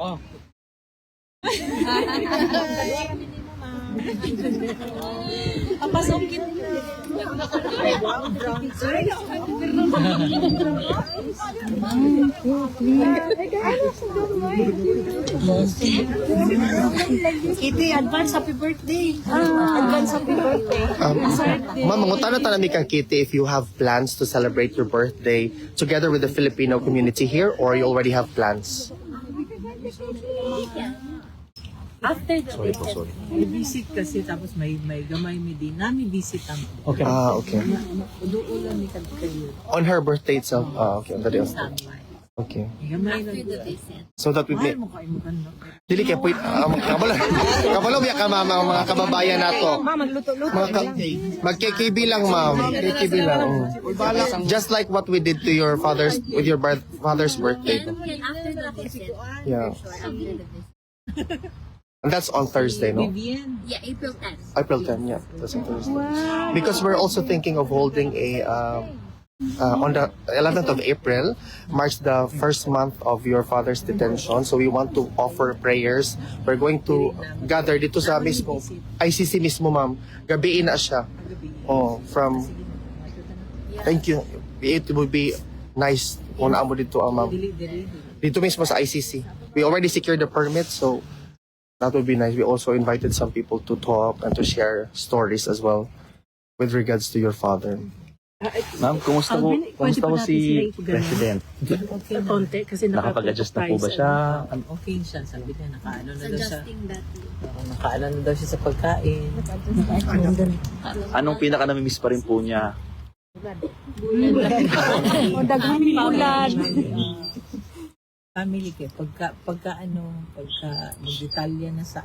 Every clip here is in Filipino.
Oh. Papasokin. Kitty, advance happy birthday. Advance happy birthday. Ma'am, mangutan na tanami kang Kitty if you have plans to celebrate your birthday together with the Filipino community here or you already have plans? After the Sorry. May visit kasi tapos may gamay mi din. Nami visit ang. Okay. Okay. Uduulan ni kayo. On her birthday itself? Okay, on the day of Okay. Gamay na. So that we may... Mahal mo kayo mo kan. Dili kaya po, kabalo biya ka ma'am, ang mga kababayan nato. Magkikb lang ma'am, KKB lang. Just like what we did to your father's, with your father's birthday. After the visit, Yeah. for sure, after the visit. And that's on Thursday, no? Vivian. Yeah, April 10th. April 10, yeah. That's on Thursday. Because we're also thinking of holding a, on the 11th of April, marks the first month of your father's detention. So we want to offer prayers. We're going to gather dito sa mismo, ICC mismo, ma'am. Gabiin na siya. Oh, from, thank you. It would be nice kung naamo dito, ma'am. Dito mismo sa ICC. We already secured the permit, so that would be nice. We also invited some people to talk and to share stories as well with regards to your father. Ma'am, kumusta po si President? Konti kasi Nakapag-adjust na po ba siya? Okay siya. Sabi niya, nakaano na daw siya. Adjusting that. Nakaano na daw siya sa pagkain. Anong pinaka-namimiss pa rin po niya? daghang ulan. Family kay pagka magdetalya na sa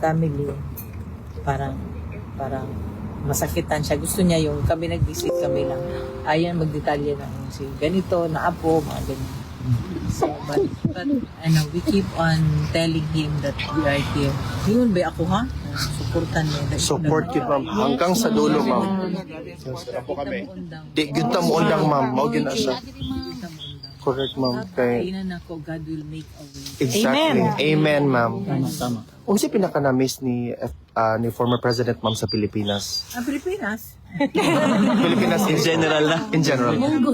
family, parang masakitan siya. Gusto niya yung kami nag-visit kami lang. Ayan magdetalya na si ganito na apo, mga ganyan. So, but we keep on telling him that we are here. Yun ba ako ha? Supportan mo. Support you, ma'am. Hanggang sa dulo, ma'am. Di, good na mo undang, ma'am. Mawagin na siya. Correct, ma'am. Okay. Kainan ako, God will make a way. Exactly. Amen, ma'am. Tama. Unsa pinaka-na-miss ni former President, ma'am, sa Pilipinas? Ang Pilipinas. Pilipinas In general na? In general. Ang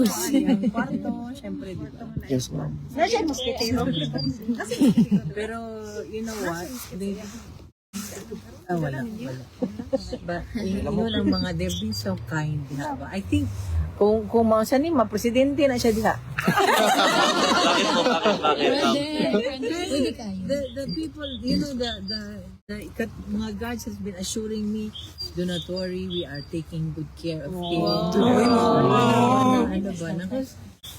kwarto, syempre, di ba? Yes, ma'am. Pero, you know what? Wala. But, yun ang mga, they've been so kind. Ba? I think, kung siya ni presidente na siya diha. Bakit po? Bakit? The people, you know, the mga guards has been assuring me, do not worry, we are taking good care of him. Ano ba?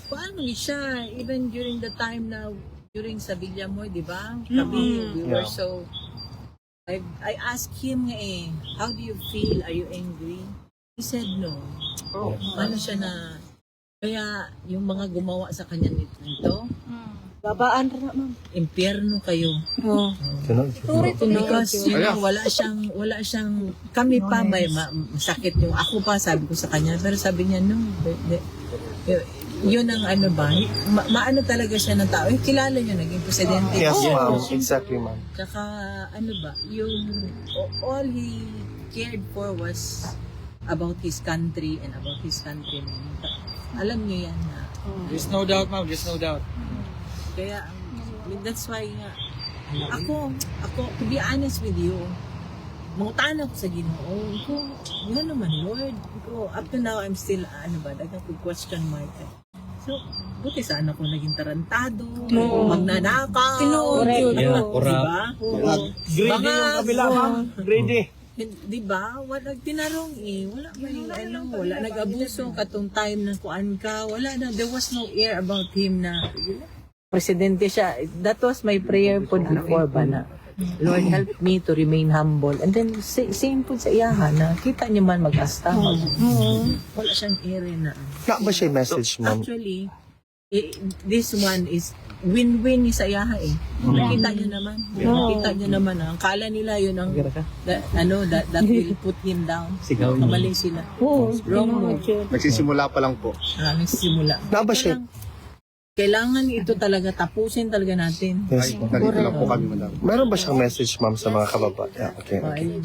Paano siya, even during the time na, during sa Villamoy, di ba? Kami, we were so, I asked him how do you feel? Are you angry? He said no. Ano siya na, kaya yung mga gumawa sa kanya nito, Babaan ra ma'am. impyerno kayo. Ganun. Because wala siyang, kami pa may masakit yung, ako pa sabi ko sa kanya, pero sabi niya, no, yun ang maano talaga siya ng tao. Kilala niya, naging presidente. Yes, ma'am. Exactly, ma'am. Tsaka, yung, all he cared for was about his country and about his countrymen. Alam niyo yan na. There's no doubt, ma'am. There's no doubt. Kaya, that's why nga, ako, to be honest with you, mangutan ako sa Ginoo. Ko, yun naman, Lord. Ko, up to now, I'm still, dagang question mark. So, buti sana ako naging tarantado, magnanakaw. Diba? Grade yung kabila, ma'am. Grade. Diba? Wala tinarong wala nag-abuso katong time na kuan ka, wala na, there was no air about him na presidente siya. That was my prayer po before ba na, Lord help me to remain humble. And then same po sa iyahan na kita niyo man mag-asta. Wala siyang air na. Na ba siya message, ma'am? Actually, this one is win-win sa iyaha Nakita niyo naman. Nakita niyo naman. Ang kala nila yun ang that will put him down. Sigaw niyo. Kamali sila. Wrong move. Nagsisimula pa lang po. Nagsisimula. Na ba siya Kailangan ito talaga, tapusin talaga natin. Yes, ma'am. Nandito lang po kami, madam. Meron ba siyang message, ma'am, sa mga kababayan? Yeah, okay. Ayun,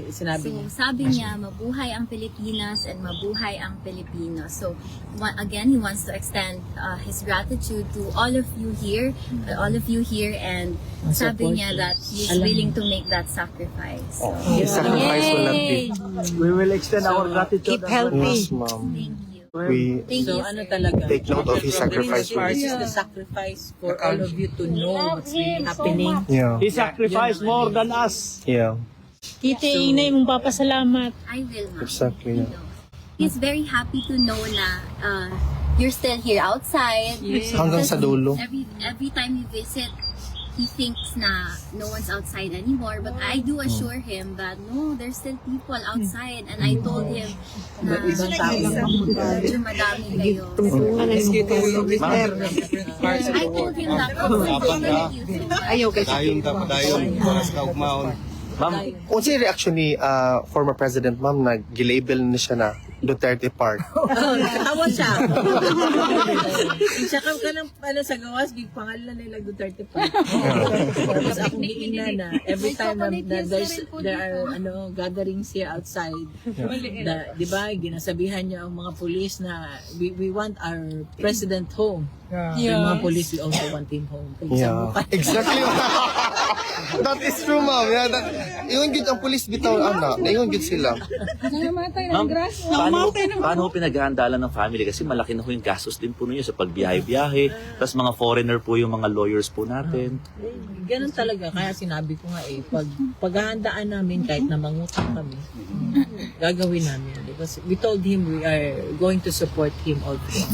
sinabi niya. So, sabi niya, mabuhay ang Pilipinas and mabuhay ang Pilipino. So, again, he wants to extend his gratitude to all of you here, and sabi niya that he's willing to make that sacrifice. So, His sacrifice will not be. We will extend our gratitude. Keep healthy. Yes, ma'am. thank you. We Thank So you. ano talaga? take note of his sacrifice. This is the sacrifice for all of you to know what's really happening. Yeah. He sacrificed more than us. Yeah. Kiti, inay mong papasalamat. I will, ma'am. Exactly. Yeah. He's very happy to know na you're still here outside. Hanggang sa dulo. Every time you visit, he thinks na no one's outside anymore. But I do assure him that no, there's still people outside. And I told him na medyo madami kayo. I told him that Ayaw kay Padayon, oras ka ugmaon. Ma'am, Unsa yung reaction ni former President, ma'am, na gilabel na siya na Duterte Park? Katawa siya. Siya ka ng sa gawas, pangalan nila Duterte pa. Tapos akong giina na every time na there are gatherings here outside, na, di ba, ginasabihan niya ang mga police na we want our president home. Yung mga police, we also want him home. Yeah. Exactly. That is true, ma'am. Yeah, ingon gid ang police bitaw ana. Ingon gid sila. ma'am, paano ho pinaghahandalan ng family? Kasi malaki na ho yung gastos din po ninyo sa pagbiyahe-biyahe. Tapos mga foreigner po yung mga lawyers po natin. Ganun talaga. Kaya sinabi ko nga paghahandaan namin kahit na mangutang kami, gagawin namin. Because we told him we are going to support him all through.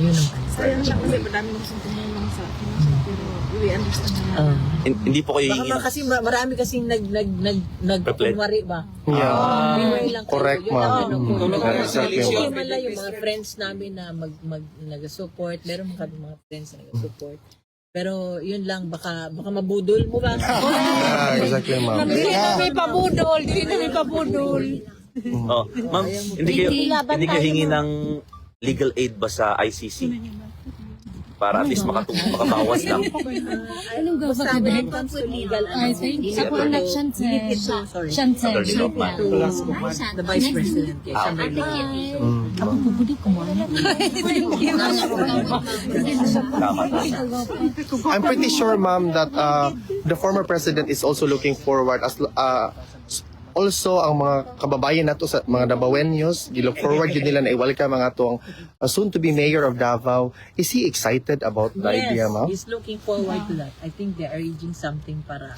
Yun ang Sayang siya kasi madami mo siyang tumulong sa akin. Pero we understand naman. Hindi po kayo Baka hingin. kasi marami kasing nagkunwari ba? Yeah. Beware lang kayo. Correct, Yun ang ma'am. ano ko. Exactly, Hindi ma'am. man lang yung mga friends namin na nag-support. Meron kami mga friends na nag-support. Pero yun lang, baka mabudol mo ba? Yeah, exactly, ma'am. Dili na may pabudol. Oh, ma'am, hindi kayo hingi ng legal aid ba sa ICC? Para at least makabawas lang. Basta when it comes to legal, Attorney Lopman. the Vice President. Kay Tama. I'm pretty sure, ma'am, that the former president is also looking forward as also ang mga kababayan nato sa mga Davaoenos, gilook forward yun nila na i-welcome ang atong soon to be mayor of Davao. Is he excited about the idea, ma'am? He's looking forward to that. I think they are arranging something para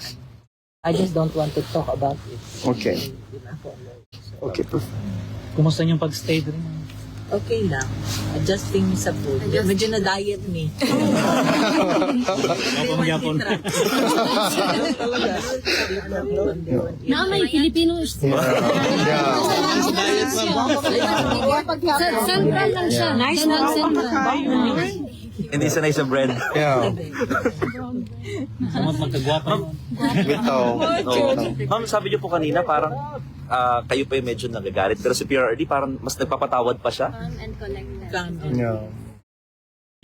I just don't want to talk about it. Okay. Okay, perfect. Kumusta yung pag-stay din? Okay lang. Adjusting sa food. Medyo na-diet me. Yapon. Na may Filipino Yeah. Central lang siya. Nice lang Central. Hindi sanay sa bread. Yeah. Samat magkagwapa. Bitaw. No. Ma'am, sabi niyo po kanina parang kayo pa yung medyo nagagalit. Pero si PRRD parang mas nagpapatawad pa siya. And collected. Yeah.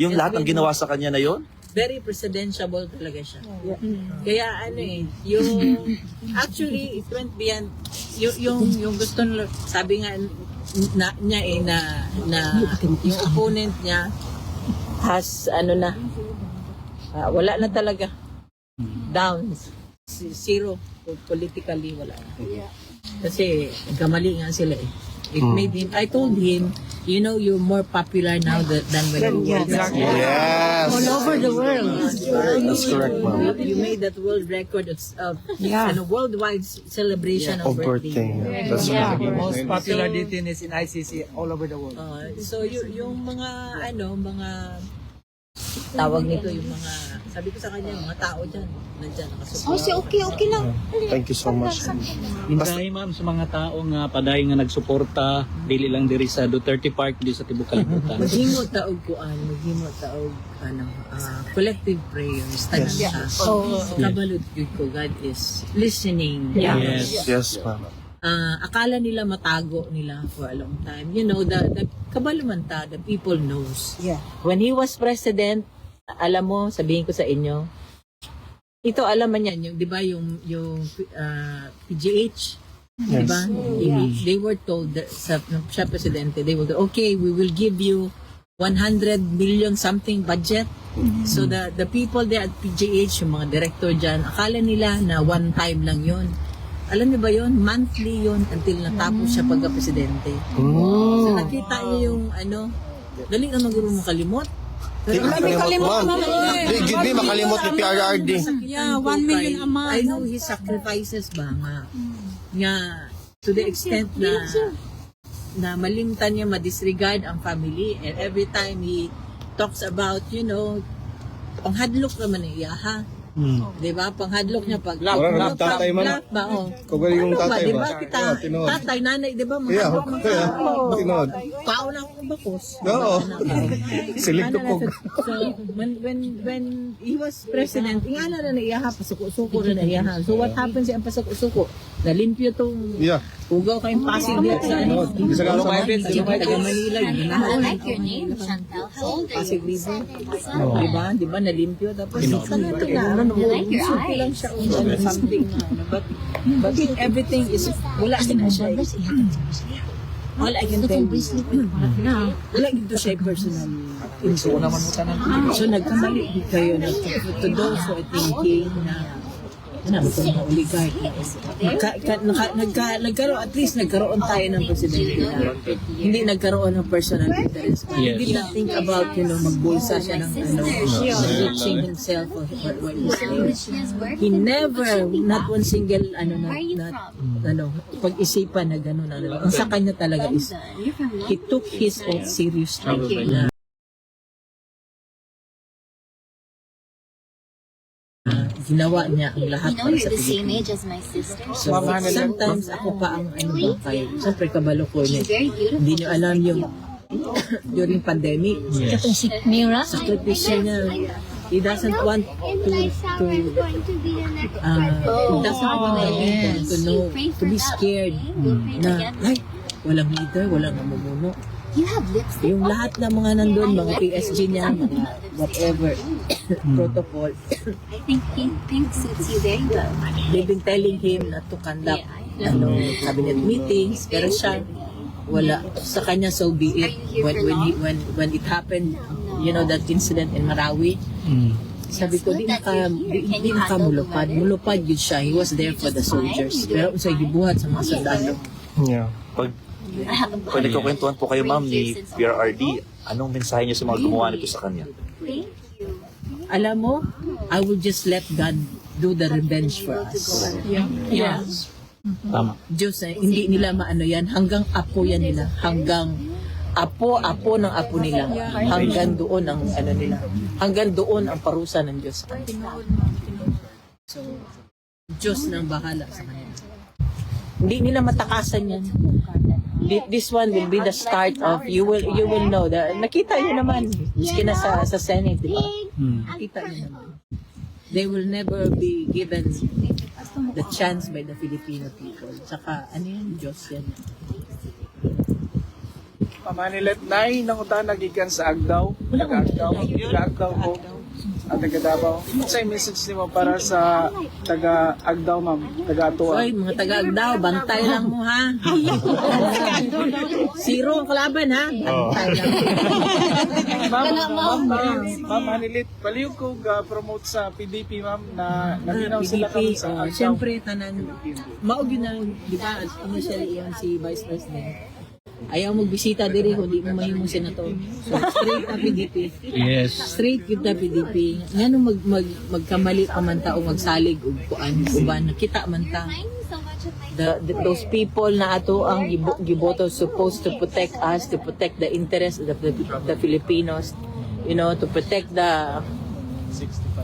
Yung lahat ng ginawa sa kanya na yon. Very presidentiable talaga siya. Kaya yung actually it went beyond yung gusto sabi nga niya na yung opponent niya has wala na talaga, down, zero politically, wala na. Kasi kamali nga sila It made him, I told him, you're more popular now than when you were there. Yes. All over the world. That's correct, ma'am. You made that world record of worldwide celebration of Of birthday. birthday. That's correct. Most popular detainees in ICC all over the world. So yung mga tawag nito, yung mga sabi ko sa kanya, yung mga tao dyan nandyan nakasupport. Okay lang. Thank you so much. Minsahe ma'am sa mga tao nga paday nga nagsuporta dili lang diri sa Duterte Park di sa tibuok kalibutan. Maghimo taog collective prayers tanan siya. Kabalud gyud ko, God is listening. Yes. Yes, ma'am. akala nila matago nila for a long time. You know, the kabalumanta, the people knows. Yeah. When he was president, alam mo, sabihin ko sa inyo, ito alam man yan, yung, di ba, yung PGH, di ba? They were told, siya presidente, they were told, okay, we will give you 100 million something budget. So the people there at PGH, yung mga director dyan, akala nila na one time lang yun. Alam niyo ba yun? Monthly yun until natapos siya pagka-presidente. So nakita niyo yung dali na maguro mo kalimot. Di makalimot, ma'am. Di makalimot ni PRRD. Yeah, 1 million a month. I know his sacrifices ba nga. Nga, to the extent na malimtan niya, madisregard ang family, and every time he talks about, you know, panghadlok naman niya, ha? Diba? Panghadlok niya pag Laugh, tatay man. laugh ba? Oh. Kung yung tatay Diba ba? kita, Tinood. tatay, nanay, diba? Yeah, tinood. Pao na akong bakos. Oo. Silig tupog. So, when he was president, ingana na iyaha, pasuko-suko na iyaha. So, what happens yung pasuko-suko? Nalimpyo tong Yeah. ugaw kayong Pasig dito sa Isa ka sa taga Manila. I like your name, Chantel. How old are Pasig you? River. Diba, nalimpyo. Tapos, I like your suko lang eyes. siya something na, but everything is, wala din na siya. All I can tell you, wala dito siya personal info. So, nagkamali din kayo na to those who are thinking na oligarch. Nagkaroon, at least nagkaroon tayo ng presidente na hindi nagkaroon ng personal interest. He did not think about, magbulsa siya ng enriching himself or what he's doing. He never, not one single, pag-isipan na gano'n. Ang sa kanya talaga is, he took his oath seriously. Na ginawa niya ang lahat You know para you're sa the same Pilipinas. age as my sister. So, sometimes ako pa ang kayo. Siyempre, kabalo ko niya. Very beautiful. Hindi niyo alam yung during pandemic. Mira? Sakripisyo niya. He doesn't want to know, to be scared na, ay, walang leader, walang namumuno. You have lipstick. Yung lahat ng mga nandun, mga PSG niya, mga whatever, protocol, I think pink suits you very well. they've been telling him not to conduct cabinet meetings, pero siya, wala. Sa kanya, so be it. When it happened, that incident in Marawi, sabi ko, di nakamulupad. Mulupad yun siya. He was there for the soldiers. Pero usay gibuhat sa mga sundalo. Yeah. Pag nagkukwentuhan po kayo, ma'am, ni PRRD, anong mensahe niyo sa mga gumawa nito sa kanya? Alam mo, I will just let God do the revenge for us. Yeah. Tama. Diyos, hindi nila maano yan. Hanggang apo yan nila. Hanggang apo ng apo nila. Hanggang doon ang nila. Hanggang doon ang parusa ng Diyos. So, Diyos nang bahala sa kanila. Hindi nila matakasan yan. This one will be the start of you will know that nakita niyo naman miski na sa Senate, di ba? Nakita niyo naman. They will never be given the chance by the Filipino people. Saka ano yan, Diyos yan. Pamanilet nay nangutan nagikan sa Agdaw. Taga-Agdaw ko. At taga Davao. Sa message nimo para sa taga Agdaw, ma'am, taga Atua. Oy, mga taga-Agdaw, bantay lang mo ha. Zero ang kalaban ha. Bantay lang. Ma'am Manilit, palihog ko promote sa PDP, ma'am, na naginaw sila kami sa Agdaw. Siyempre, tanan, maog yun na, di ba, initially yan si Vice President. Ayaw magbisita diri kundi mo mahimong senator. So, straight na PDP. Yes. Straight yun na PDP. Nga nung magkamali pa man ta o magsalig o kuan, uban, nakita man ta. Those people na ato ang giboto supposed to protect us, to protect the interest of the Filipinos, to protect the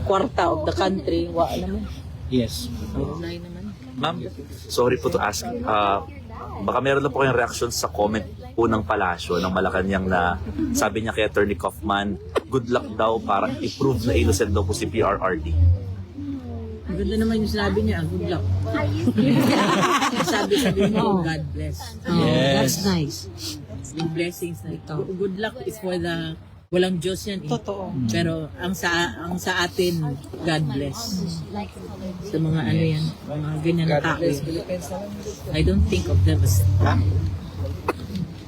kwarta of the country. Wa naman. Yes. Wala naman. Ma'am, sorry po to ask. Baka meron na po kayong reaction sa comment po ng palasyo ng Malacanang na sabi niya kay Attorney Kaufman, good luck daw, parang i-prove na innocent daw po si PRRD. Ganda naman yung sinabi niya, good luck. sabi mo, God bless. That's nice. Yung blessings na ito. Good luck is for the walang Diyos yan eh. Totoo. Pero ang sa atin, God bless. Sa mga ano yan, mga ganyan na tao. I don't think of them as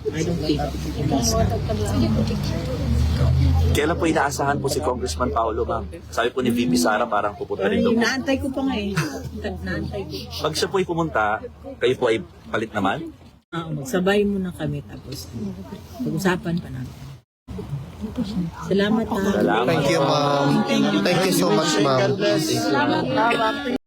I don't think of them as Kailan po inaasahan po si Congressman Paulo, ma'am? Sabi po ni VP Sara parang pupunta rin Ay, daw po. naantay ko pa nga eh. Naantay ko. Pag siya po ay pumunta, kayo po ay palit naman? Magsabay muna kami tapos pag-usapan pa namin. Salamat ha. Salamat. Thank you, ma'am. Thank you so much, ma'am. Salamat.